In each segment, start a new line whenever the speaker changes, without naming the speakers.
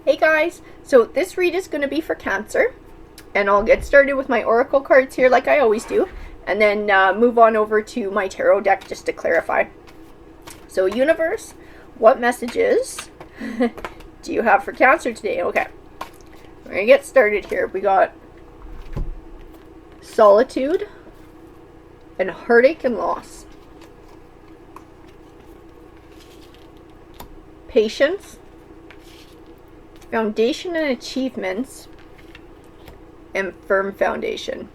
Hey guys, so this read is going to be for Cancer, and I'll get started with my oracle cards here like I always do, and then move on over to my tarot deck just to clarify. So universe, what messages do you have for Cancer today? Okay, we're going to get started here. We got solitude and heartache and loss. Patience, foundation and achievements, and firm foundation.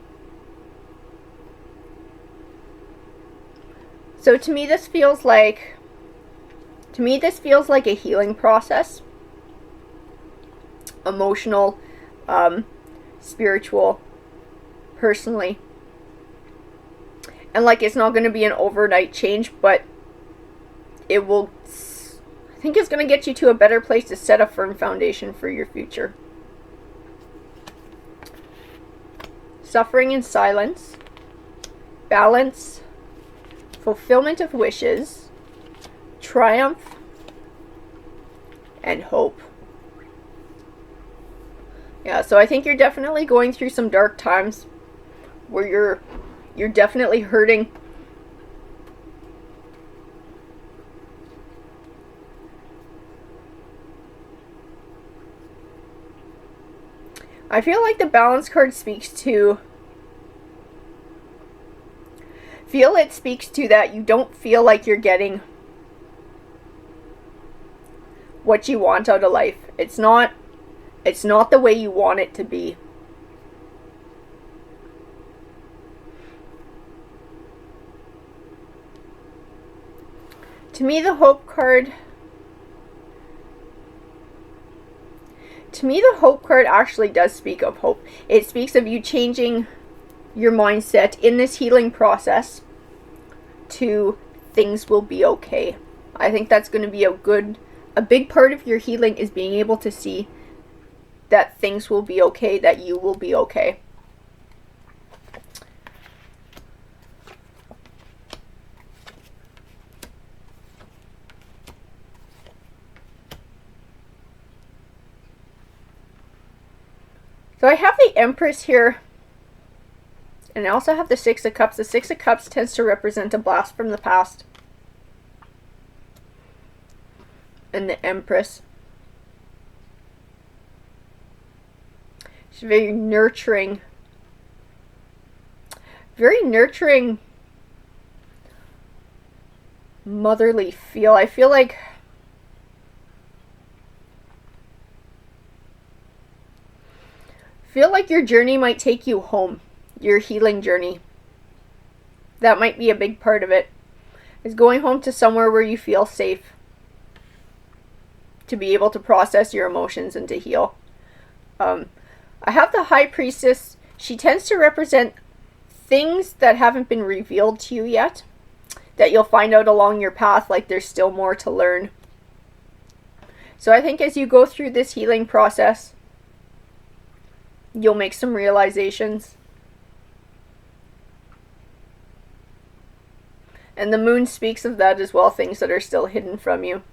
So to me this feels like a healing process. Emotional, spiritual, personally. And like it's not going to be an overnight change, but it will, I think it's going to get you to a better place to set a firm foundation for your future. Suffering and silence, balance, fulfillment of wishes, triumph, and hope. Yeah, so I think you're definitely going through some dark times where you're definitely hurting. I feel like the balance card speaks to that you don't feel like you're getting what you want out of life. It's not the way you want it to be. To me, the hope card actually does speak of hope. It speaks of you changing your mindset in this healing process to things will be okay. I think that's going to be a big part of your healing is being able to see that things will be okay, that you will be okay. So I have the Empress here, and I also have the Six of Cups. The Six of Cups tends to represent a blast from the past. And the Empress. She's very nurturing, motherly feel. I feel like your journey might take you home. Your healing journey. That might be a big part of it. Is going home to somewhere where you feel safe. To be able to process your emotions and to heal. I have the High Priestess. She tends to represent things that haven't been revealed to you yet. That you'll find out along your path, like there's still more to learn. So I think as you go through this healing process, you'll make some realizations. And the Moon speaks of that as well, things that are still hidden from you.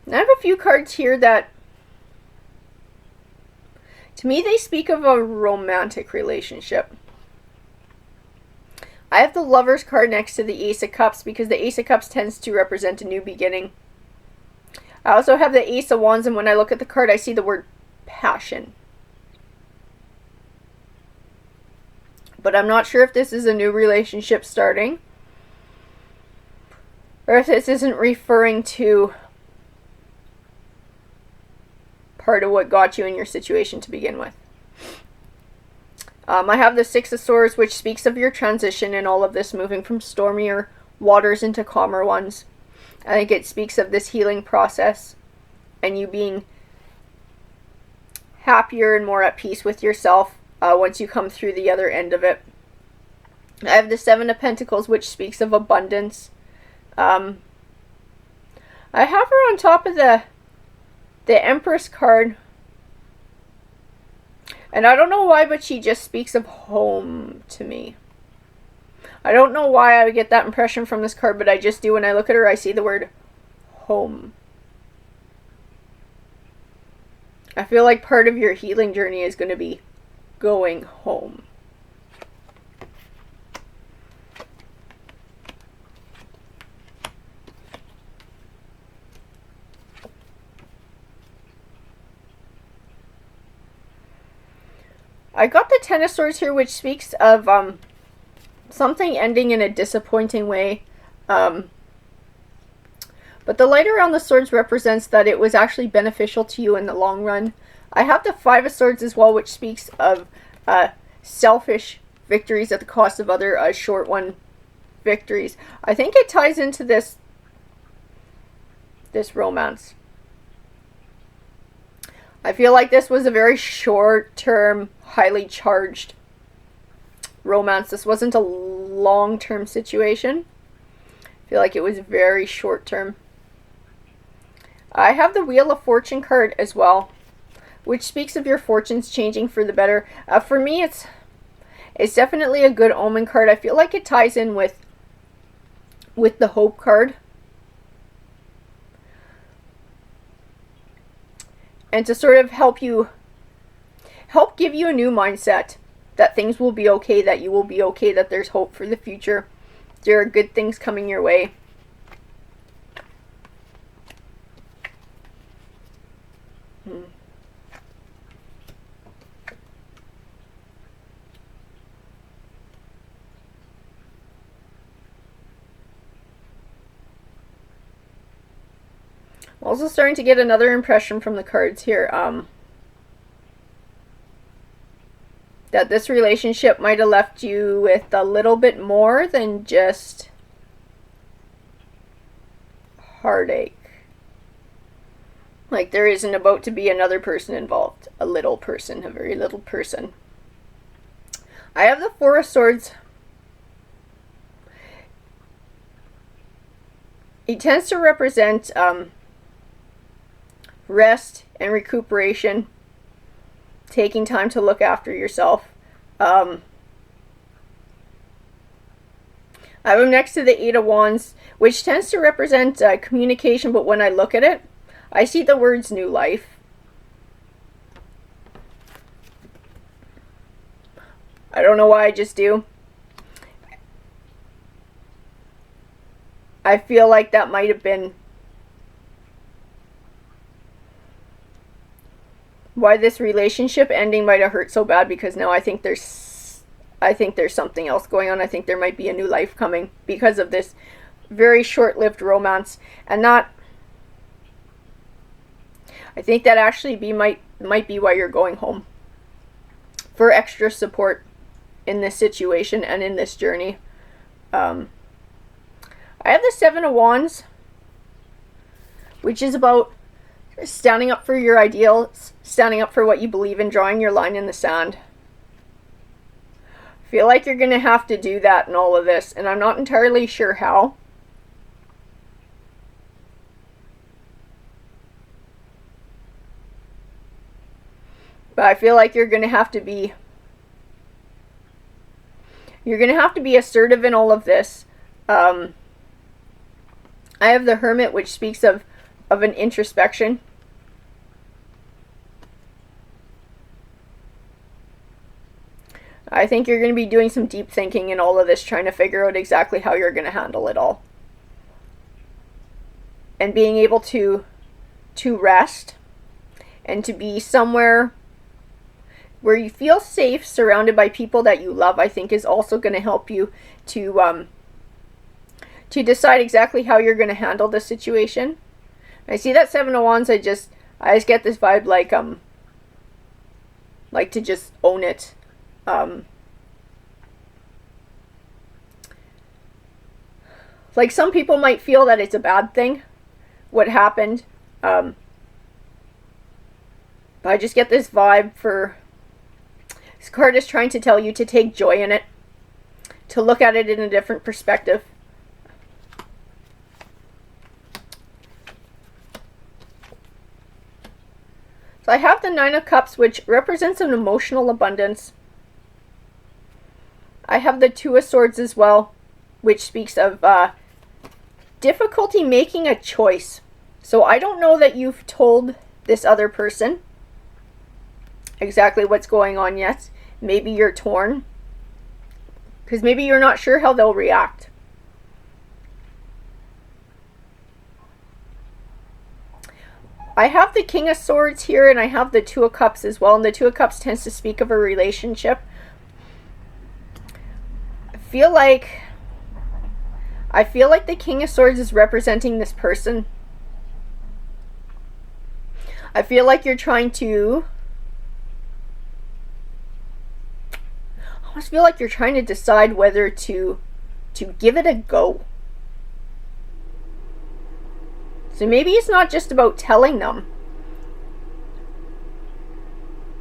And I have a few cards here that, to me, they speak of a romantic relationship. I have the Lovers card next to the Ace of Cups because the Ace of Cups tends to represent a new beginning. I also have the Ace of Wands, and when I look at the card, I see the word passion. But I'm not sure if this is a new relationship starting, or if this isn't referring to part of what got you in your situation to begin with. I have the Six of Swords, which speaks of your transition in all of this, moving from stormier waters into calmer ones. I think it speaks of this healing process and you being happier and more at peace with yourself once you come through the other end of it. I have the Seven of Pentacles, which speaks of abundance. I have her on top of the Empress card. And I don't know why, but she just speaks of home to me. I don't know why I would get that impression from this card, but I just do. When I look at her, I see the word home. I feel like part of your healing journey is going to be going home. I got the Ten of Swords here, which speaks of something ending in a disappointing way. But the light around the swords represents that it was actually beneficial to you in the long run. I have the Five of Swords as well, which speaks of selfish victories at the cost of other short one victories. I think it ties into this romance. I feel like this was a very short-term, highly charged romance. This wasn't a long-term situation. I feel like it was very short-term. I have the Wheel of Fortune card as well, which speaks of your fortunes changing for the better. For me, it's definitely a good omen card. I feel like it ties in with the Hope card. And to sort of help give you a new mindset that things will be okay, that you will be okay, that there's hope for the future. There are good things coming your way. Also starting to get another impression from the cards here. That this relationship might have left you with a little bit more than just heartache. Like there isn't about to be another person involved. A little person, a very little person. I have the Four of Swords. It tends to represent rest and recuperation, taking time to look after yourself. I have them next to the Eight of Wands, which tends to represent communication, but when I look at it, I see the words new life. I don't know why, I just do. I feel like that might have been why this relationship ending might have hurt so bad, because now I think there's something else going on. I think there might be a new life coming because of this very short-lived romance. And not, I think that actually might be why you're going home, for extra support in this situation and in this journey. I have the Seven of Wands, which is about standing up for your ideals, standing up for what you believe in, drawing your line in the sand. I feel like you're going to have to do that in all of this, and I'm not entirely sure how. But I feel like you're going to have to be assertive in all of this. I have the Hermit, which speaks of an introspection. I think you're going to be doing some deep thinking in all of this, trying to figure out exactly how you're going to handle it all. And being able to rest and to be somewhere where you feel safe, surrounded by people that you love, I think is also going to help you to decide exactly how you're going to handle the situation. I see that Seven of Wands, I just get this vibe like to just own it. Like some people might feel that it's a bad thing, what happened. But I just get this vibe for, this card is trying to tell you to take joy in it, to look at it in a different perspective. So So I have the Nine of Cups, which represents an emotional abundance. I have the Two of Swords as well, which speaks of difficulty making a choice. So I don't know that you've told this other person exactly what's going on yet. Maybe you're torn, because maybe you're not sure how they'll react. I have the King of Swords here, and I have the Two of Cups as well. And the Two of Cups tends to speak of a relationship. I feel like the King of Swords is representing this person. I feel like you're trying to... I almost feel like you're trying to decide whether to give it a go. So maybe it's not just about telling them.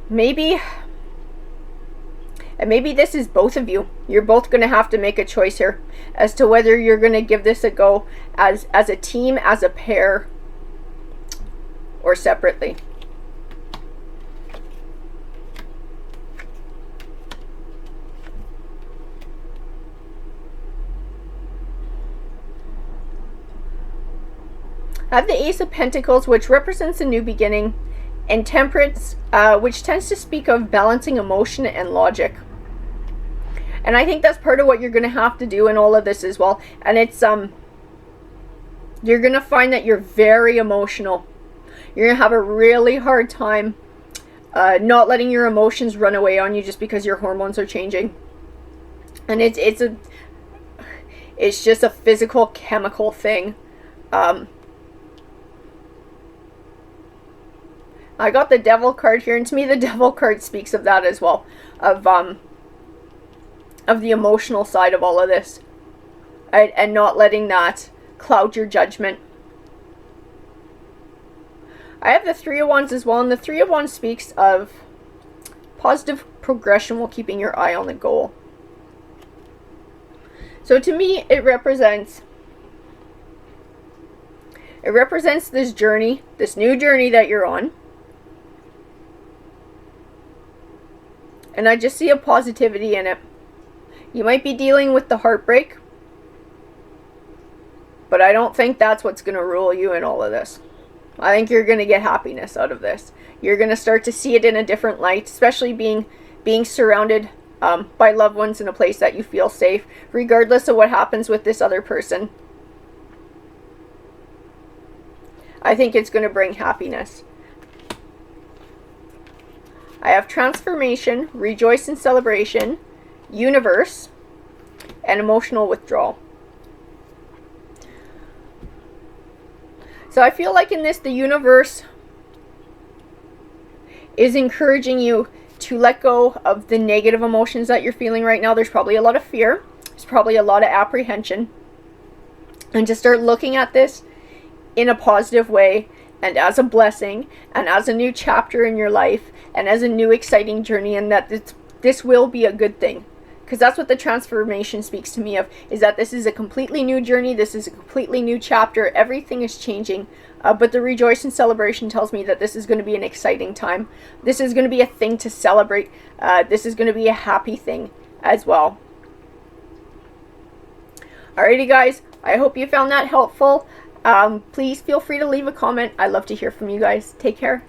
Maybe this is both of you. You're both going to have to make a choice here as to whether you're going to give this a go as a team, as a pair, or separately. I have the Ace of Pentacles, which represents a new beginning, and Temperance, which tends to speak of balancing emotion and logic. And I think that's part of what you're going to have to do in all of this as well. And it's you're going to find that you're very emotional. You're going to have a really hard time not letting your emotions run away on you just because your hormones are changing. And it's just a physical, chemical thing. I got the Devil card here, and to me the Devil card speaks of that as well, of the emotional side of all of this, and not letting that cloud your judgment. I have the Three of Wands as well, and the Three of Wands speaks of positive progression while keeping your eye on the goal. So to me, it represents this journey, this new journey that you're on. And I just see a positivity in it. You might be dealing with the heartbreak, but I don't think that's what's going to rule you in all of this. I think you're going to get happiness out of this. You're going to start to see it in a different light, especially being surrounded by loved ones in a place that you feel safe, regardless of what happens with this other person. I think it's going to bring happiness. I have Transformation, Rejoice in Celebration, Universe, and Emotional Withdrawal. So I feel like in this, the universe is encouraging you to let go of the negative emotions that you're feeling right now. There's probably a lot of fear. There's probably a lot of apprehension. And to start looking at this in a positive way, and as a blessing, and as a new chapter in your life, and as a new exciting journey, and that this will be a good thing. Because that's what the transformation speaks to me of, is that this is a completely new journey, this is a completely new chapter, everything is changing. But the Rejoice and Celebration tells me that this is going to be an exciting time. This is going to be a thing to celebrate. This is going to be a happy thing as well. Alrighty guys, I hope you found that helpful. Please feel free to leave a comment. I'd love to hear from you guys. Take care.